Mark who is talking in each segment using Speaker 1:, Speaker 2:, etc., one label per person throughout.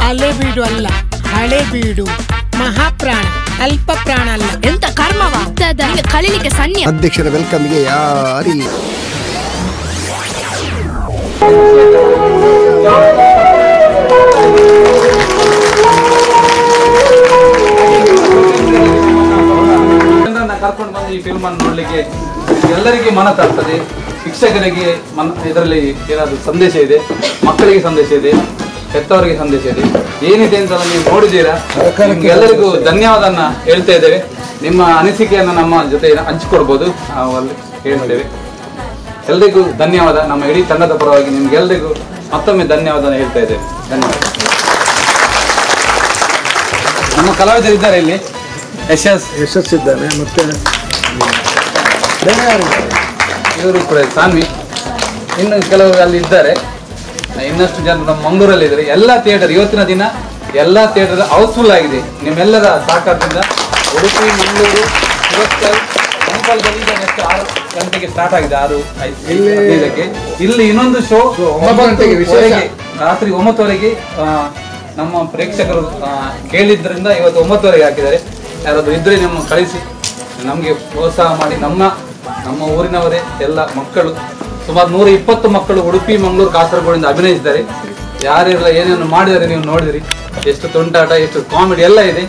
Speaker 1: ಹಳೆಬೀಡು ಅಲ್ಲ, ಹಳೆಬೀಡು. ಮಹಾಪ್ರಾಣ, ಅಲ್ಪ ಪ್ರಾಣ ಅಲ್ಲ.
Speaker 2: ಎಂತ ಕರ್ಮವ ಕಳಿಲಿಕ್ಕೆ ಸನ್ನಿ.
Speaker 3: ಅಧ್ಯಕ್ಷರ ವೆಲ್ಕಮ್ಗೆ ಯಾರಿಲ್ಲ.
Speaker 4: ಕರ್ಕೊಂಡು ಬಂದು ಈ ಫಿಲ್ಮ್ ಅನ್ನು ನೋಡ್ಲಿಕ್ಕೆ ಎಲ್ಲರಿಗೆ ಮನ ತರ್ತದೆ. ಶಿಕ್ಷಕರಿಗೆ ಇದರಲ್ಲಿ ಏನಾದರೂ ಸಂದೇಶ ಇದೆ, ಮಕ್ಕಳಿಗೆ ಸಂದೇಶ ಇದೆ, ಹೆತ್ತವರಿಗೆ ಸಂದೇಶ ಇದೆ. ಏನಿದೆ ಅಂತ ನೀವು ನೋಡಿದ್ದೀರಾ. ಎಲ್ಲರಿಗೂ ಧನ್ಯವಾದನ ಹೇಳ್ತಾ ಇದ್ದೇವೆ. ನಿಮ್ಮ ಅನಿಸಿಕೆಯನ್ನು ನಮ್ಮ ಜೊತೆ ಹಂಚಿಕೊಡ್ಬೋದು, ನಾವು ಅಲ್ಲಿ ಹೇಳ್ತೇವೆ. ಎಲ್ಲರಿಗೂ ಧನ್ಯವಾದ. ನಮ್ಮ ಇಡೀ ತಂಡದ ಪರವಾಗಿ ನಿಮ್ಗೆಲ್ಲರಿಗೂ ಮತ್ತೊಮ್ಮೆ ಧನ್ಯವಾದ ಹೇಳ್ತಾ ಇದ್ದೇವೆ. ಧನ್ಯವಾದ. ನಮ್ಮ ಕಲಾವಿದರಿದ್ದಾರೆ ಇಲ್ಲಿ.
Speaker 3: ಯಶಸ್ಸಿದ್ದಾನೆ. ಮತ್ತೆ
Speaker 4: ಇವರು ಕೂಡ ಸಾನ್ವಿ, ಇನ್ನು ಕೆಲವರು ಅಲ್ಲಿ ಇದ್ದಾರೆ. ಇನ್ನಷ್ಟು ಜನ ನಮ್ಮ ಮಂಗಳೂರಲ್ಲಿ ಇದ್ದಾರೆ. ಎಲ್ಲ ಥಿಯೇಟರ್ ಇವತ್ತಿನ ದಿನ ಎಲ್ಲ ಥಿಯೇಟರ್ ಹೌಸ್ಫುಲ್ ಆಗಿದೆ. ನಿಮ್ಮೆಲ್ಲರ ಸಹಕಾರದಿಂದ ಉಡುಪಿ, ಮಂಗಳೂರು, ಸುರತ್ಕಲ್, ಮಣಿಪಾಲದಲ್ಲಿ ಈಗ ನೆಕ್ಸ್ಟ್ 6 ಗಂಟೆಗೆ ಸ್ಟಾರ್ಟ್ ಆಗಿದೆ. 6:15ಕ್ಕೆ ಇಲ್ಲಿ ಇನ್ನೊಂದು ಶೋ 9 ಗಂಟೆಗೆ, ರಾತ್ರಿ 9ವರೆಗೆ ನಮ್ಮ ಪ್ರೇಕ್ಷಕರು ಕೇಳಿದ್ರಿಂದ ಇವತ್ತು 9ವರೆಗೆ ಹಾಕಿದ್ದಾರೆ. ಯಾರಾದರೂ ಇದ್ರೆ ನಮ್ಮ ಕಳಿಸಿ ನಮಗೆ ಪ್ರೋತ್ಸಾಹ ಮಾಡಿ. ನಮ್ಮ ಊರಿನವರೇ ಎಲ್ಲ ಮಕ್ಕಳು, ಸುಮಾರು 120 ಮಕ್ಕಳು ಉಡುಪಿ, ಮಂಗಳೂರು, ಕಾಸರಗೋಡಿಂದ ಅಭಿನಯಿಸಿದ್ದಾರೆ. ಯಾರೆಲ್ಲ ಏನೇನು ಮಾಡಿದರೆ ನೀವು ನೋಡಿದಿರಿ. ಎಷ್ಟು ತುಂಟಾಟ, ಎಷ್ಟು ಕಾಮಿಡಿ ಎಲ್ಲ ಇದೆ.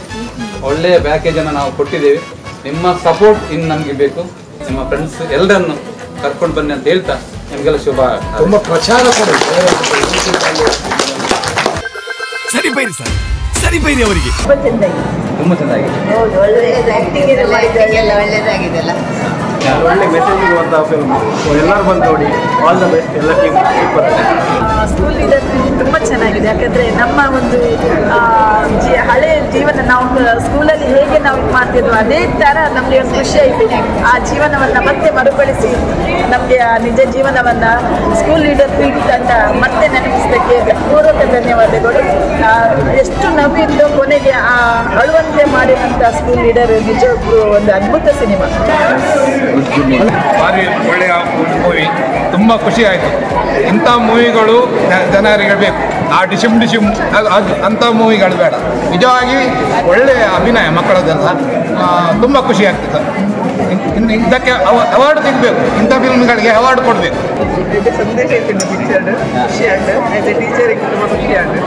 Speaker 4: ಒಳ್ಳೆಯ ಪ್ಯಾಕೇಜನ್ನು ನಾವು ಕೊಟ್ಟಿದ್ದೇವೆ. ನಿಮ್ಮ ಸಪೋರ್ಟ್ ಇನ್ನು ನಮಗೆ ಬೇಕು. ನಿಮ್ಮ ಫ್ರೆಂಡ್ಸ್ ಎಲ್ಲರನ್ನು ಕರ್ಕೊಂಡು ಬನ್ನಿ ಅಂತ ಹೇಳ್ತಾ ನಿಮಗೆಲ್ಲ ಶುಭ.
Speaker 3: ತುಂಬ ಪ್ರಚಾರ ಕೊಡಿ.
Speaker 5: ಸರಿ ಬೈರಿ ಸರ್, ಸರಿ ಬೈರಿ ಅವರಿಗೆ.
Speaker 4: ತುಂಬ ಚೆನ್ನಾಗಿದೆ.
Speaker 6: ಒಳ್ಳೆ ಮೆಸೇಜ್ ಇರುವಂಥ ಫಿಲ್ಮ್. ಎಲ್ಲರೂ ಬಂದು ನೋಡಿ. All the best. ಎಲ್ಲ ಟೀಮ್ ಸೂಪರ್.
Speaker 7: ಸ್ಕೂಲ್ ಲೀಡರ್ ತುಂಬ ಚೆನ್ನಾಗಿದೆ. ಯಾಕಂದರೆ ನಮ್ಮ ಒಂದು ಹಳೆ ಜೀವನ, ನಾವು ಸ್ಕೂಲಲ್ಲಿ ಹೇಗೆ ನಾವು ಇದು ಮಾಡ್ತಿದ್ವು ಅದೇ ಥರ ನಮಗೆ ಒಂದು ಖುಷಿ ಆಯಿತು. ಆ ಜೀವನವನ್ನು ಮತ್ತೆ ಮರುಕಳಿಸಿ ನಮಗೆ ಆ ನಿಜ ಜೀವನವನ್ನು ಸ್ಕೂಲ್ ಲೀಡರ್ ಫೀಲ್ಡ್ ಅಂತ ಮತ್ತೆ ನೆನಪಿಸೋದಕ್ಕೆ ಪೂರ್ವಕ ಧನ್ಯವಾದಗಳು. ಎಷ್ಟು ನವಿದ್ದು ಕೊನೆಗೆ ಆ ಅಳುವಂತೆ ಮಾಡಿದಂಥ ಸ್ಕೂಲ್ ಲೀಡರ್ ನಿಜಕ್ಕೂ ಒಂದು ಅದ್ಭುತ ಸಿನಿಮಾ.
Speaker 8: ಭಾರಿ ಒಳ್ಳೆಯ ಮೂವಿ. ತುಂಬ ಖುಷಿ ಆಯಿತು. ಇಂಥ ಮೂವಿಗಳು ಜನರಿಗೆ ಬೇಕು. ಆ ಡಿಶಿಮ್ ಅಂಥ ಮೂವಿಗಳು ಬೇಡ. ನಿಜವಾಗಿ ಒಳ್ಳೆಯ ಅಭಿನಯ ಮಕ್ಕಳದೆಲ್ಲ. ತುಂಬ ಖುಷಿ ಆಗ್ತದೆ. ಇನ್ನು ಇದಕ್ಕೆ ಅವಾರ್ಡ್ ಸಿಗಬೇಕು. ಇಂಥ ಫಿಲ್ಮ್ಗಳಿಗೆ ಅವಾರ್ಡ್ ಕೊಡಬೇಕು.
Speaker 6: ಸಂದೇಶ ಇತ್ತು ಪಿಕ್ಚರ್. ಖುಷಿ ಆಯ್ತು. ಆಸ್ ಎ ಟೀಚರಿಗೆ ತುಂಬ ಖುಷಿ ಆಯ್ತು.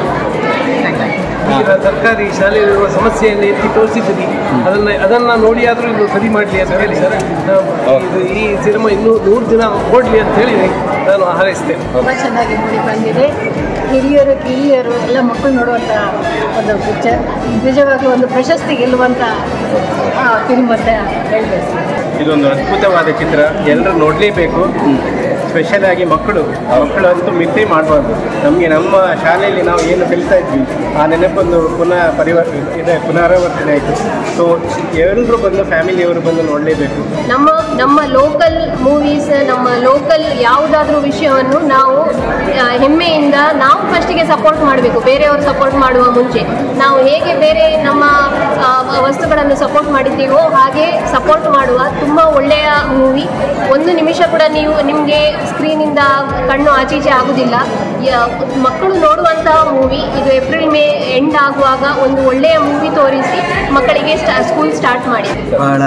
Speaker 6: ಸರ್ಕಾರಿ ಶಾಲೆಯಲ್ಲಿರುವ ಸಮಸ್ಯೆಯನ್ನು ಎತ್ತಿ ತೋರಿಸಿದ್ದೀನಿ. ಅದನ್ನು ನೋಡಿ ಆದರೂ ಇನ್ನು ಸರಿ ಮಾಡಲಿ ಅಂತ ಹೇಳಿ ಈ ಸಿನಿಮಾ ಇನ್ನೂ 100 ದಿನ ಓಡಲಿ ಅಂತ ಹೇಳಿ ನಾನು ಹಾರೈಸ್ತೇನೆ.
Speaker 7: ತುಂಬ ಚೆನ್ನಾಗಿ ಮೂಡಿ ಬಂದಿದೆ. ಹಿರಿಯರು ಕಿರಿಯರು ಎಲ್ಲ ಮಕ್ಕಳು ನೋಡುವಂಥ ಒಂದು ಪಿಕ್ಚರ್. ನಿಜವಾಗ್ಲೂ ಒಂದು ಪ್ರಶಸ್ತಿ ಗೆಲ್ಲುವಂಥ ಫಿಲ್ಮ್ ಅಂತ ಹೇಳಬೇಕು.
Speaker 6: ಇದೊಂದು ಅದ್ಭುತವಾದ ಚಿತ್ರ. ಎಲ್ಲರೂ ನೋಡಲೇಬೇಕು. ಸ್ಪೆಷಲ್ ಆಗಿ ಮಕ್ಕಳಂತೂ ಮಿತಿ ಮಾಡಬಾರ್ದು. ನಮಗೆ ನಮ್ಮ ಶಾಲೆಯಲ್ಲಿ ನಾವು ಏನು ಕಲಿತಾ ಇದ್ವಿ ಆ ನೆನಪೊಂದು ಪುನರಾವರ್ತನೆ ಆಯಿತು. ಸೊ ಎಲ್ಲರೂ ಬಂದು ಫ್ಯಾಮಿಲಿಯವರು ಬಂದು ನೋಡಲೇಬೇಕು.
Speaker 2: ನಮ್ಮ ಲೋಕಲ್ ಮೂವೀಸ್, ನಮ್ಮ ಲೋಕಲ್ ಯಾವುದಾದ್ರೂ ವಿಷಯವನ್ನು ನಾವು ಹೆಮ್ಮೆಯಿಂದ ನಾವು ಫಸ್ಟಿಗೆ ಸಪೋರ್ಟ್ ಮಾಡಬೇಕು. ಬೇರೆಯವರು ಸಪೋರ್ಟ್ ಮಾಡುವ ಮುಂಚೆ ನಾವು ಹೇಗೆ ಬೇರೆ ನಮ್ಮ ವಸ್ತುಗಳನ್ನು ಸಪೋರ್ಟ್ ಮಾಡಿದ್ದೀವೋ ಹಾಗೆ ಸಪೋರ್ಟ್ ಮಾಡುವ ತುಂಬ ಒಳ್ಳೆಯ ಮೂವಿ. ಒಂದು ನಿಮಿಷ ಕೂಡ ನಿಮಗೆ ಸ್ಕ್ರೀನಿಂದ ಕಣ್ಣು ಆಚೀಚೆ ಆಗುವುದಿಲ್ಲ. ಮಕ್ಕಳು ನೋಡುವಂತಹ ಮೂವಿ ಇದು. ಏಪ್ರಿಲ್ ಮೇ ಎಂಡ್ ಆಗುವಾಗ ಒಂದು ಒಳ್ಳೆಯ ಮೂವಿ ತೋರಿಸಿ ಮಕ್ಕಳಿಗೆ ಸ್ಕೂಲ್ ಸ್ಟಾರ್ಟ್ ಮಾಡಿ.
Speaker 9: ಬಹಳ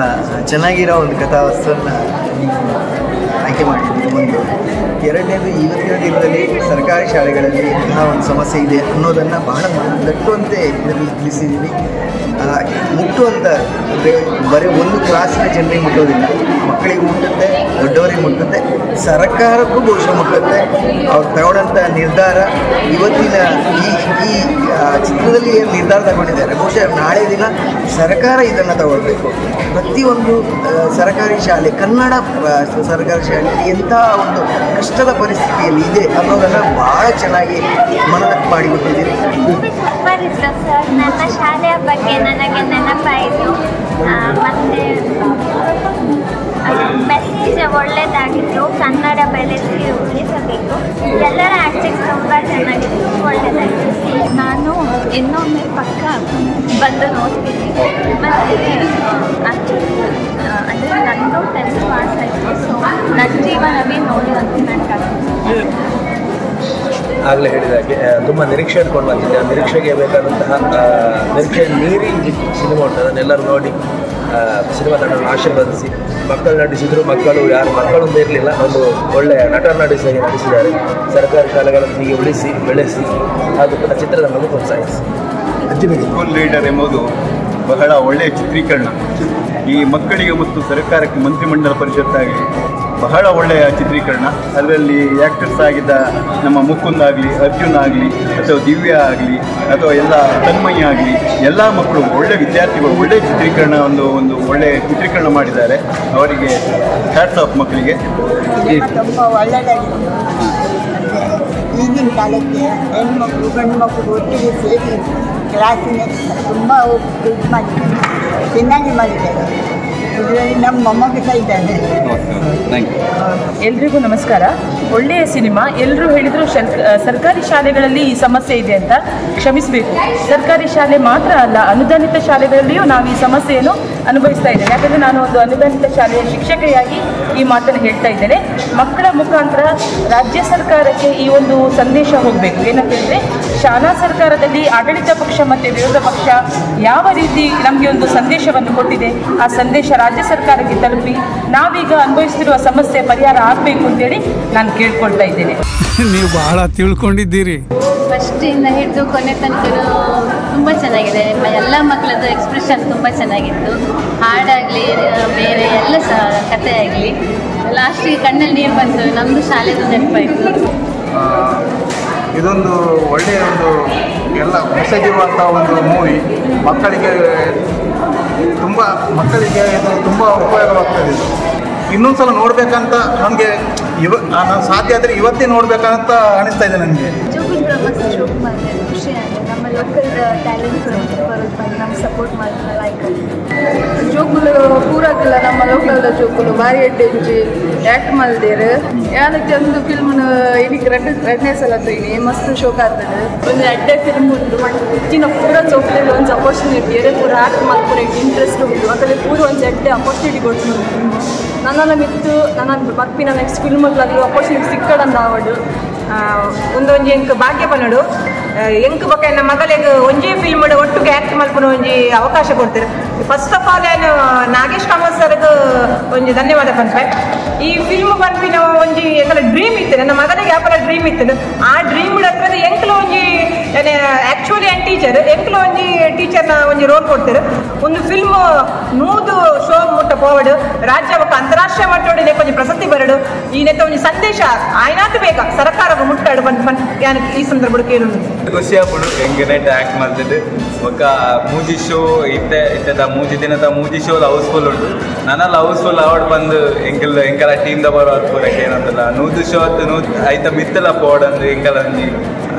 Speaker 9: ಚೆನ್ನಾಗಿರೋ ಒಂದು ಕಥಾವಸ್ತುವನ್ನು ಆಯ್ಕೆ ಮಾಡಿದ್ದೀವಿ. ಒಂದು ಎರಡನೇದು, ಇವತ್ತಿನ ದಿನದಲ್ಲಿ ಸರ್ಕಾರಿ ಶಾಲೆಗಳಲ್ಲಿ ಇಂತಹ ಒಂದು ಸಮಸ್ಯೆ ಇದೆ ಅನ್ನೋದನ್ನು ಬಹಳ ದಟ್ಟುವಂತೆ ಇದರಲ್ಲಿ ತಿಳಿಸಿದ್ದೀವಿ. ಮುಟ್ಟುವಂಥ ಬರೀ ಒಂದು ಕ್ಲಾಸಿನ ಜನರಿಗೆ ಮುಟ್ಟೋದಿಲ್ಲ, ಮಕ್ಕಳಿಗೆ ಮುಟ್ಟುತ್ತೆ, ದೊಡ್ಡವರಿಗೆ ಮುಟ್ಟುತ್ತೆ, ಸರ್ಕಾರಕ್ಕೂ ಬಹುಶಃ ಮುಟ್ಟುತ್ತೆ. ಅವ್ರು ತಗೊಳ್ಳೋಂಥ ನಿರ್ಧಾರ ಇವತ್ತಿನ ಈ ಚಿತ್ರದಲ್ಲಿ ಏನು ನಿರ್ಧಾರ ತಗೊಂಡಿದ್ದಾರೆ ಬಹುಶಃ ನಾಳೆ ದಿನ ಸರ್ಕಾರ ಇದನ್ನು ತಗೊಳ್ಬೇಕು. ಪ್ರತಿಯೊಂದು ಸರ್ಕಾರಿ ಶಾಲೆ, ಕನ್ನಡ ಸರ್ಕಾರಿ ಶಾಲೆ ಎಂಥ ಒಂದು ಕಷ್ಟದ ಪರಿಸ್ಥಿತಿಯಲ್ಲಿ ಇದೆ ಅನ್ನೋದನ್ನು ಭಾಳ ಚೆನ್ನಾಗಿ ಮನದಟ್ಟು ಮಾಡಿಕೊಟ್ಟಿದ್ದೀರಿ.
Speaker 10: ಸರ್, ನನ್ನ ಶಾಲೆಯ ಬಗ್ಗೆ ನನಗೆ ನೆನಪಾಯಿತು. ಮೆಸೇಜ್ ಒಳ್ಳೆಯದಾಗಿತ್ತು. ಕನ್ನಡ ಬೆಳೆಸಿ ಉಳಿಸಬೇಕು. ಎಲ್ಲರ ಆ್ಯಕ್ಟಿಂಗ್ ತುಂಬ ಚೆನ್ನಾಗಿತ್ತು, ಒಳ್ಳೆಯದಾಗಿತ್ತು. ನಾನು ಇನ್ನೊಮ್ಮೆ ಪಕ್ಕ ಬಂದು ನೋಡ್ತೀನಿ. ಮತ್ತು ಅಂದರೆ ನನ್ನದು 10th ಪಾಸ್ ಆಯಿತು. ಸೊ ನನ್ನ ಜೀವನವೇ ನೋಡಿ ಅಂತ ನನಗೆ
Speaker 6: ಆಗಲೇ ಹೇಳಿದಾಗೆ ತುಂಬ ನಿರೀಕ್ಷೆ ಇಟ್ಕೊಂಡು ಬಂದಿದ್ದೆ. ಆ ನಿರೀಕ್ಷೆಗೆ ಬೇಕಾದಂತಹ ನಿರೀಕ್ಷೆ ಮೀರಿ ಸಿನಿಮಾ ಉಂಟು. ಅದನ್ನೆಲ್ಲರೂ ನೋಡಿ ಸಿನಿಮಾ ತಂಡವನ್ನು ಆಶೀರ್ವದಿಸಿ, ಮಕ್ಕಳು ನಟಿಸಿದ್ರು, ಯಾರು ಮಕ್ಕಳೊಂದು ಇರಲಿಲ್ಲ, ಒಂದು ಒಳ್ಳೆಯ ನಟಿಸಾಗಿ ನಟಿಸಿದ್ದಾರೆ. ಸರ್ಕಾರಿ ಶಾಲೆಗಳನ್ನು ಹೀಗೆ ಉಳಿಸಿ ಬೆಳೆಸಿ ಅದು ಚಿತ್ರರಂಗವನ್ನು ಪ್ರೋತ್ಸಾಹಿಸಿ.
Speaker 11: ಸ್ಕೂಲ್ ಲೀಡರ್ ಎಂಬುದು ಬಹಳ ಒಳ್ಳೆಯ ಚಿತ್ರೀಕರಣ. ಈ ಮಕ್ಕಳಿಗೆ ಮತ್ತು ಸರ್ಕಾರಕ್ಕೆ ಮಂತ್ರಿಮಂಡಲ ಪರಿಷತ್ತಾಗಲಿ ಬಹಳ ಒಳ್ಳೆಯ ಚಿತ್ರೀಕರಣ. ಅದರಲ್ಲಿ ಆ್ಯಕ್ಟರ್ಸ್ ಆಗಿದ್ದ ನಮ್ಮ ಮುಕುಂದ್ ಆಗಲಿ, ಅರ್ಜುನ್ ಆಗಲಿ, ಅಥವಾ ದಿವ್ಯಾ ಆಗಲಿ, ಅಥವಾ ಎಲ್ಲ ತನ್ಮಯ್ಯ ಆಗಲಿ, ಎಲ್ಲ ಮಕ್ಕಳು ಒಳ್ಳೆಯ ವಿದ್ಯಾರ್ಥಿಗಳು ಒಳ್ಳೆಯ ಚಿತ್ರೀಕರಣ ಒಂದು ಒಳ್ಳೆಯ ಚಿತ್ರೀಕರಣ ಮಾಡಿದ್ದಾರೆ. ಅವರಿಗೆ ಹ್ಯಾಟ್ಸ್ ಆಫ್ ಮಕ್ಕಳಿಗೆ.
Speaker 12: ತುಂಬ ಒಳ್ಳೆಯದಾಗಿದೆ. ಈಗಿನ ಕಾಲಕ್ಕೆ ಹೆಣ್ಮಕ್ಳು ಗಂಡು ಮಕ್ಕಳು ಒಟ್ಟಿಗೆ ಸೇರಿ ಕ್ಲಾಸಿನ ತುಂಬ ಇದು ಮಾಡಿದ್ದಾರೆ, ಚೆನ್ನಾಗಿ ಮಾಡಿದ್ದಾರೆ. ಇದರಲ್ಲಿ ನಮ್ಮ ಮೊಮ್ಮಗ ಸಹ ಇದ್ದಾರೆ.
Speaker 13: ಎಲ್ರಿಗೂ ನಮಸ್ಕಾರ. ಒಳ್ಳೆಯ ಸಿನಿಮಾ. ಎಲ್ಲರೂ ಹೇಳಿದರು ಸರ್ಕಾರಿ ಶಾಲೆಗಳಲ್ಲಿ ಈ ಸಮಸ್ಯೆ ಇದೆ ಅಂತ. ಕ್ಷಮಿಸಬೇಕು, ಸರ್ಕಾರಿ ಶಾಲೆ ಮಾತ್ರ ಅಲ್ಲ, ಅನುದಾನಿತ ಶಾಲೆಗಳಲ್ಲಿಯೂ ನಾವು ಈ ಸಮಸ್ಯೆಯನ್ನು ಅನುಭವಿಸ್ತಾ ಇದ್ದೇವೆ. ಯಾಕಂದರೆ ನಾನು ಒಂದು ಅನುದಾನಿತ ಶಾಲೆಯ ಶಿಕ್ಷಕಿಯಾಗಿ ಈ ಮಾತನ್ನು ಹೇಳ್ತಾ ಇದ್ದೇನೆ. ಮಕ್ಕಳ ಮುಖಾಂತರ ರಾಜ್ಯ ಸರ್ಕಾರಕ್ಕೆ ಈ ಒಂದು ಸಂದೇಶ ಹೋಗಬೇಕು. ಏನಂತ ಹೇಳಿದ್ರೆ, ಶಾಲಾ ಸರ್ಕಾರದಲ್ಲಿ ಆಡಳಿತ ಪಕ್ಷ ಮತ್ತು ವಿರೋಧ ಪಕ್ಷ ಯಾವ ರೀತಿ ನಮಗೆ ಒಂದು ಸಂದೇಶವನ್ನು ಕೊಟ್ಟಿದೆ, ಆ ಸಂದೇಶ ರಾಜ್ಯ ಸರ್ಕಾರಕ್ಕೆ ತಲುಪಿ ನಾವೀಗ ಅನುಭವಿಸ್ತಿರುವ ಸಮಸ್ಯೆ ಪರಿಹಾರ ಆಗಬೇಕು ಅಂತೇಳಿ ನಾನು ಕೇಳ್ಕೊಳ್ತಾ ಇದ್ದೇನೆ.
Speaker 14: ನೀವು ಬಹಳ ತಿಳ್ಕೊಂಡಿದ್ದೀರಿ.
Speaker 2: ಫಸ್ಟಿಂದ ಹಿಡಿದು ಕೊನೆ ತನಕ ತುಂಬ ಚೆನ್ನಾಗಿದೆ. ಎಲ್ಲ ಮಕ್ಕಳದ್ದು ಎಕ್ಸ್ಪ್ರೆಷನ್ ತುಂಬ ಚೆನ್ನಾಗಿತ್ತು. ಹಾಡಾಗಲಿ ಬೇರೆ ಎಲ್ಲ ಸಹ ಕಥೆ ಆಗಲಿ ಲಾಸ್ಟಿಗೆ ಕಣ್ಣಲ್ಲಿ ನೀರು ಬಂತು. ನಮ್ಮದು ಶಾಲೆದು ನೆನಪಾಯಿತು.
Speaker 15: ಇದೊಂದು ಒಳ್ಳೆಯ ಒಂದು ಎಲ್ಲ ಮೆಸೇಜ್ ಇರುವಂಥ ಒಂದು ಮೂವಿ. ಮಕ್ಕಳಿಗೆ ಇದು ತುಂಬ ಉಪಯೋಗವಾಗ್ತದೆ. ಇನ್ನೊಂದು ಸಲ ನೋಡಬೇಕಂತ ನಮಗೆ ನಾನು ಸಾಧ್ಯ ಆದರೆ ಇವತ್ತೇ ನೋಡಬೇಕಂತ ಅನಿಸ್ತಾ ಇದೆ ನನಗೆ.
Speaker 10: ಖುಷಿ ಆಗಿದೆ. ನಮ್ಮ ಲೋಕಲ್ ಟ್ಯಾಲೆಂಟ್ಗಳು ಬರೋದು ನಮ್ಗೆ ಸಪೋರ್ಟ್ ಮಾಡ್ತಾರೆ. ಲೈಕ್
Speaker 7: ಜೋಕುಲು ಪೂರಕ್ಕಿಲ್ಲ, ನಮ್ಮ ಲೋಕಲ್ ಜೋಕುಲು ಭಾರಿ ಎಡ್ಡೆಂಜಿ ಆ್ಯಕ್ಟ್ ಮಾಡಿದೇರು. ಯಾನಕ್ಕೆ ಒಂದು ಫಿಲ್ಮ್ನ ಇದಕ್ಕೆ ಎರಡನೇ ಸಲ ತೋಯಿನಿ ಮಸ್ತ್ ಶೋಕ ಆಗ್ತದೆ. ಒಂದು ಎಡ್ಡೆ ಫಿಲ್ಮ್ ಉಂಟು ಹೆಚ್ಚಿನ ಪೂರ ಜೋಕುಲಲ್ಲಿ ಒಂದು ಅಪರ್ಚುನಿಟಿ ಎರೆ ಪೂರ ಆ್ಯಕ್ಟ್ ಮಾಡ್ಕೊಂಡು ಇಂಟ್ರೆಸ್ಟ್ ಉಂಟು. ಅದರಲ್ಲಿ ಪೂರ ಒಂದು ಎಡ್ಡೆ ಅಪರ್ಚುನಿಟಿ ಕೊಡ್ತೀನಿ. ನನ್ನನ್ನು ಮಿತ್ತು ನನ್ನ ಮಕ್ಪಿನ ನೆಕ್ಸ್ಟ್ ಫಿಲ್ಮ್ಗಳಾಗಲಿ ಅಪರ್ಚುನಿಟಿ ಸಿಕ್ಕಡಂದು ಆವಡು ಒಂದೊಂದು ಎಂಕ್ ಭಾಗ್ಯ ಪನ್ನಡು ಎಂಕ್ ಬಕ್ಕ ನಮ್ಮ ಮಗಳಿಗೆ ಒಂಜಿ ಫಿಲ್ಮ್ ಒಟ್ಟಿಗೆ ಆ್ಯಕ್ಟ್ ಮಾಡ್ಕೊಂಡು ಒಂಜಿ ಅವಕಾಶ ಕೊಡ್ತಾರೆ. ಫಸ್ಟ್ ಆಫ್ ಆಲ್ ಏನು ನಾಗೇಶ್ ಕಾಮತ್ ಸರ್ಗೆ ಒಂದು ಧನ್ಯವಾದ ಪಂಪೆ. ಈ ಫಿಲ್ಮ್ ಬಂದ್ಬಿನ ಒಂಜಿ ಎಂಕಲ ಡ್ರೀಮ್ ಇತ್ತು, ನನ್ನ ಮಗನಿಗೆ ಯಾಪಲ ಡ್ರೀಮ್ ಇತ್ತು. ಆ ಡ್ರೀಮ್ ಹತ್ರ ಎಂಕ್ಲು ಒಂಜಿ ಆ್ಯಕ್ಚುಲಿ ಆ್ಯಂಡ್ ಟೀಚರ್ ಎಂಕ್ಲು ಒಂಜಿ ಟೀಚರ್ನ ಒಂಜಿ ರೋಲ್ ಕೊಡ್ತಾರೆ. ಒಂದು ಫಿಲ್ಮ್ 100 ಶೋ ಮುಟ್ಟ ಪೋವಡು ರಾಜ್ಯ ಅಂತಾರಾಷ್ಟ್ರೀಯ ಮಟ್ಟೋಡಿ ಕೊಂಚ ಪ್ರಶಸ್ತಿ ಬರಡು. ಈ ನೆತ್ತ ಒಂದು ಸಂದೇಶ ಆಯ್ನಾತು ಬೇಗ ಸರ್ಕಾರ ಮುಟ್ಟಾಡು ಬಂದು ಈ ಸಂದರ್ಭ ಕೇಳು
Speaker 11: ಖುಷಿ ಆಗ್ಬಿಡು. ಹೆಂಗೆ ಆ್ಯಕ್ಟ್ ಮಾಡ್ತಿದ್ದು ಒಕ್ಕ ಮೂಜಿ ಶೋ ಇತ್ತದ ಮೂಜಿ ದಿನದ ಮೂಜಿ ಶೋ ಹೌಸ್ಫುಲ್ ಉಂಟು. ನನ್ನಲ್ಲಿ ಹೌಸ್ಫುಲ್ ಅವಾರ್ಡ್ ಬಂದು ಎಂಕಲ ಟೀಮ್ದ ಬರೋ ಪೂರಕ್ಕೆ ಏನಂತಲ್ಲ 100 ಶೋ ಆಯ್ತ ಮಿತ್ತಲ್ಲ ಪೋಡಂದು ಎಂಕಲ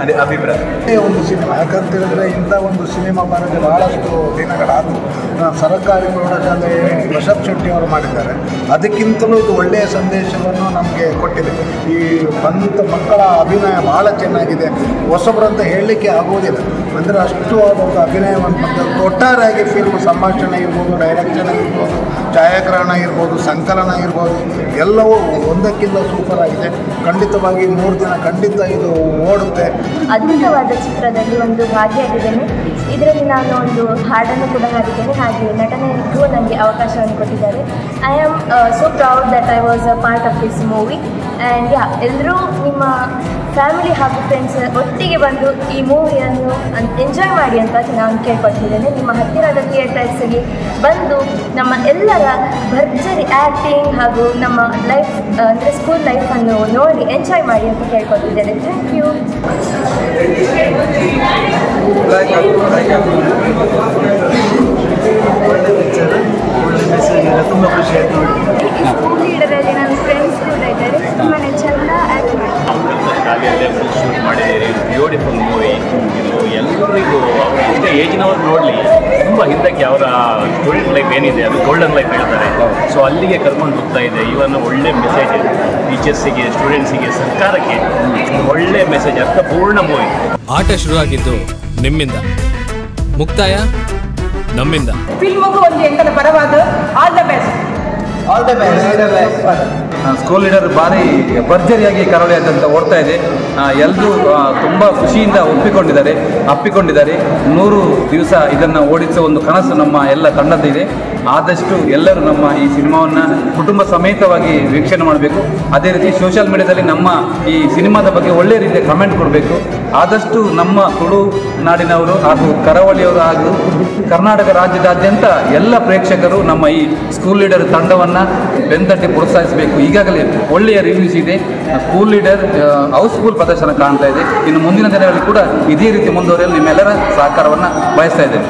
Speaker 11: ಅದೇ ಅಭಿಪ್ರಾಯ.
Speaker 15: ಒಂದು ಸಿನಿಮಾ ಯಾಕಂತ ಹೇಳಿದ್ರೆ ಇಂಥ ಒಂದು ಸಿನಿಮಾ ಬರೋದು ಬಹಳಷ್ಟು ದಿನಗಳಾದರೂ ಸರ್ಕಾರಿ ಪ್ರೌಢಶಾಲೆ ಪ್ರಶಾಂತ್ ಶೆಟ್ಟಿ ಅವರು ಮಾಡಿದ್ದಾರೆ. ಅದಕ್ಕಿಂತಲೂ ಇದು ಒಳ್ಳೆಯ ಸಂದೇಶವನ್ನು ನಮಗೆ ಕೊಟ್ಟಿದೆ. ಈ ಮಕ್ಕಳ ಅಭಿನಯ ಬಹಳ ಚೆನ್ನಾಗಿದೆ. ಹೊಸಬರಂತ ಹೇಳಲಿಕ್ಕೆ ಆಗೋದಿಲ್ಲ. ಅಂದರೆ ಅಷ್ಟು ಆದಂಥ ಅಭಿನಯವನ್ನು ಒಟ್ಟಾರೆಯಾಗಿ ಫಿಲ್ಮ್ ಸಂಭಾಷಣೆ ಇರ್ಬೋದು, ಡೈರೆಕ್ಷನ್ ಇರ್ಬೋದು, ಛಾಯಾಗ್ರಹಣ ಇರ್ಬೋದು, ಸಂಕಲನ ಇರ್ಬೋದು, ಎಲ್ಲವೂ ಒಂದಕ್ಕಿಂತ ಸೂಪರ್ ಆಗಿದೆ. ಖಂಡಿತವಾಗಿ 3 ದಿನ ಖಂಡಿತ ಇದು ಓಡುತ್ತೆ.
Speaker 10: ಅದ್ಭುತವಾದ ಚಿತ್ರದಲ್ಲಿ ಒಂದು ಭಾಗಿಯಾಗಿದ್ದೇನೆ. ಇದರಲ್ಲಿ ನಾನು ಒಂದು ಹಾಡನ್ನು ಕೂಡ ಹಾಡಿದ್ದೇನೆ, ಹಾಗೆ ನಟನೆಗೂ ನನಗೆ ಅವಕಾಶವನ್ನು ಕೊಟ್ಟಿದ್ದಾರೆ. I am so proud that I was a part of this movie. And ಎಲ್ಲರೂ ನಿಮ್ಮ ಫ್ಯಾಮಿಲಿ ಹಾಗೂ ಫ್ರೆಂಡ್ಸ್ ಒಟ್ಟಿಗೆ ಬಂದು ಈ ಮೂವಿಯನ್ನು ಎಂಜಾಯ್ ಮಾಡಿ ಅಂತ ನಾನು ಕೇಳ್ಕೊಳ್ತಿದ್ದೇನೆ. ನಿಮ್ಮ ಹತ್ತಿರದ ಥಿಯೇಟರ್ಸ್ಗೆ ಬಂದು ನಮ್ಮ ಎಲ್ಲರ ಭರ್ಜರಿ ಆ್ಯಕ್ಟಿಂಗ್ ಹಾಗೂ ನಮ್ಮ ಲೈಫ್ ಅಂದರೆ ಸ್ಕೂಲ್ ಲೈಫನ್ನು ನೋಡಿ ಎಂಜಾಯ್ ಮಾಡಿ ಅಂತ ಕೇಳ್ಕೊಳ್ತಿದ್ದೇನೆ. Thank you.
Speaker 9: ಒಳ್ಳೆ ಪಿಕ್ಚರ್, ಒಳ್ಳೆ ಮೆಸೇಜ್ ಇದೆ. ತುಂಬ ಖುಷಿ ಆಯ್ತು ನೋಡಿ.
Speaker 10: ಸ್ಕೂಲ್ ಲೀಡರಲ್ಲಿ ನನ್ನ ಫ್ರೆಂಡ್ಸ್ ಕೂಡ ಇದ್ದಾರೆ. ತುಂಬಾ ಚೆಂದ ಆ್ಯಕ್ಟ್
Speaker 16: ಶಾಲೆಯಲ್ಲೇ ಶೂಟ್ ಮಾಡಿದ್ದೀರಿ. Beautiful movie. ಇದು ಎಲ್ಲರಿಗೂ ಎಷ್ಟೇ ಏಜಿನವ್ರು ನೋಡಲಿ ತುಂಬ ಹಿಂದಕ್ಕೆ ಅವರ ಸ್ಟೂಡೆಂಟ್ ಲೈಫ್ ಏನಿದೆ ಅದು ಗೋಲ್ಡನ್ ಲೈಫ್ ಹೇಳ್ತಾರೆ. ಸೊ ಅಲ್ಲಿಗೆ ಕರ್ಕೊಂಡು ಹೋಗ್ತಾ ಇದೆ. ಇವನ್ ಒಳ್ಳೆ ಮೆಸೇಜ್ ಟೀಚರ್ಸಿಗೆ, ಸ್ಟೂಡೆಂಟ್ಸಿಗೆ, ಸರ್ಕಾರಕ್ಕೆ ಒಳ್ಳೆ ಮೆಸೇಜ್, ಅರ್ಥಪೂರ್ಣ ಮೂವಿ.
Speaker 17: ಆಟ ಶುರುವಾಗಿದ್ದು ನಿಮ್ಮಿಂದ, ಮುಕ್ತಾಯ ನಮ್ಮಿಂದ.
Speaker 7: ಫಿಲ್ಮ್ಗೂ ಒಂದು ಎಂಕಲ ಪರವಾದ all the best.
Speaker 4: School leader ಭಾರಿ ಭರ್ಜರಿಯಾಗಿ ಕರಾವಳಿ ಅಂತ ಓಡ್ತಾ ಇದೆ. ಎಲ್ಲರೂ ತುಂಬ ಖುಷಿಯಿಂದ ಅಪ್ಪಿಕೊಂಡಿದ್ದಾರೆ 100 ದಿವಸ ಇದನ್ನು ಓಡಿಸುವ ಒಂದು ಕನಸು ನಮ್ಮ ಎಲ್ಲ ತಂಡದಿದೆ. ಆದಷ್ಟು ಎಲ್ಲರೂ ನಮ್ಮ ಈ ಸಿನಿಮಾವನ್ನು ಕುಟುಂಬ ಸಮೇತವಾಗಿ ವೀಕ್ಷಣೆ ಮಾಡಬೇಕು. ಅದೇ ರೀತಿ ಸೋಷಿಯಲ್ ಮೀಡಿಯಾದಲ್ಲಿ ನಮ್ಮ ಈ ಸಿನಿಮಾದ ಬಗ್ಗೆ ಒಳ್ಳೆಯ ರೀತಿಯ ಕಮೆಂಟ್ ಕೊಡಬೇಕು. ಆದಷ್ಟು ನಮ್ಮ ತುಳುನಾಡಿನವರು ಹಾಗೂ ಕರಾವಳಿಯವರು ಹಾಗೂ ಕರ್ನಾಟಕ ರಾಜ್ಯದಾದ್ಯಂತ ಎಲ್ಲ ಪ್ರೇಕ್ಷಕರು ನಮ್ಮ ಈ ಸ್ಕೂಲ್ ಲೀಡರ್ ತಂಡವನ್ನು ಬೆಂತಟ್ಟಿ ಪ್ರೋತ್ಸಾಹಿಸಬೇಕು. ಈಗಾಗಲೇ ಒಳ್ಳೆಯ ರಿವ್ಯೂಸ್ ಇದೆ. ಸ್ಕೂಲ್ ಲೀಡರ್ ಹೌಸ್ಫುಲ್ ಪ್ರದರ್ಶನ ಕಾಣ್ತಾ ಇದೆ. ಇನ್ನು ಮುಂದಿನ ದಿನಗಳಲ್ಲಿ ಕೂಡ ಇದೇ ರೀತಿ ಮುಂದುವರಿಯಲು ನಿಮ್ಮೆಲ್ಲರ ಸಹಕಾರವನ್ನು ಬಯಸ್ತಾ ಇದ್ದೇನೆ.